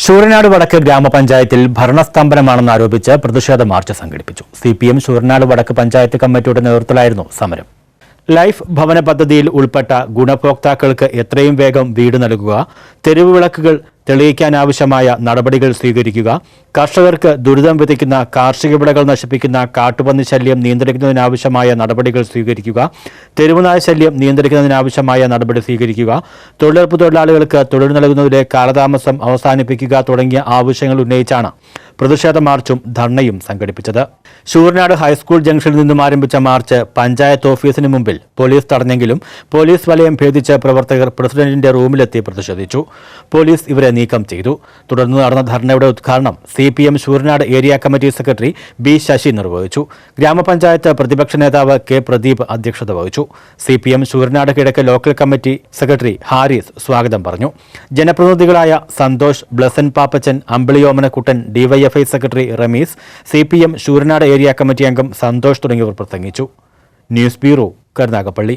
ശൂരനാട് വടക്ക് ഗ്രാമപഞ്ചായത്തിൽ ഭരണസ്തംഭനമാണെന്ന് ആരോപിച്ച് പ്രതിഷേധ മാർച്ച് സംഘടിപ്പിച്ചു. CPM ശൂരനാട് വടക്ക് പഞ്ചായത്ത് കമ്മിറ്റിയുടെ നേതൃത്വത്തിലായിരുന്നു സമരം. ലൈഫ് ഭവന പദ്ധതിയിൽ ഉൾപ്പെട്ട ഗുണഭോക്താക്കൾക്ക് എത്രയും വേഗം വീട് നൽകുക, തെരുവ് വിളക്കുകൾ തെളിയിക്കാനാവശ്യമായ നടപടികൾ സ്വീകരിക്കുക, കർഷകർക്ക് ദുരിതം വിതയ്ക്കുന്ന കാർഷിക വിളകൾ നശിപ്പിക്കുന്ന കാട്ടുപന്നി ശല്യം നിയന്ത്രിക്കുന്നതിനാവശ്യമായ നടപടികൾ സ്വീകരിക്കുക, തെരുവുനായ ശല്യം നിയന്ത്രിക്കുന്നതിനാവശ്യമായ നടപടി സ്വീകരിക്കുക, തൊഴിലുറപ്പ് തൊഴിലാളികൾക്ക് തൊഴിൽ നൽകുന്നതിലെ കാലതാമസം അവസാനിപ്പിക്കുക തുടങ്ങിയ ആവശ്യങ്ങൾ ഉന്നയിച്ചാണ് പ്രതിഷേധ മാർച്ചും ധർണയും സംഘടിപ്പിച്ചത്. ശൂരനാട് ഹൈസ്കൂൾ ജംഗ്ഷനിൽ നിന്നും ആരംഭിച്ച മാർച്ച് പഞ്ചായത്ത് ഓഫീസിന് മുമ്പിൽ പോലീസ് തടഞ്ഞെങ്കിലും പോലീസ് വലയം ഭേദിച്ച് പ്രവർത്തകർ പ്രസിഡന്റിന്റെ റൂമിലെത്തി പ്രതിഷേധിച്ചു. പോലീസ് ഇവരെ നീക്കം ചെയ്തു. തുടർന്ന് നടന്ന ധർണയുടെ ഉദ്ഘാടനം CPM Sooranad area committee secretary B. Sasi നിർവഹിച്ചു. ഗ്രാമപഞ്ചായത്ത് പ്രതിപക്ഷ നേതാവ് K. പ്രദീപ് അധ്യക്ഷത വഹിച്ചു. CPM ശൂരനാട് കിഴക്ക് ലോക്കൽ കമ്മിറ്റി സെക്രട്ടറി ഹാരിസ് സ്വാഗതം പറഞ്ഞു. ജനപ്രതിനിധികളായ Santhosh, Blesson Pappachan, Ambiliomanakuttan, DYFI secretary Ramees, CPM Sooranad area committee അംഗം സന്തോഷ് തുടങ്ങിയവർ പ്രസംഗിച്ചു. News bureau, Karunagappally.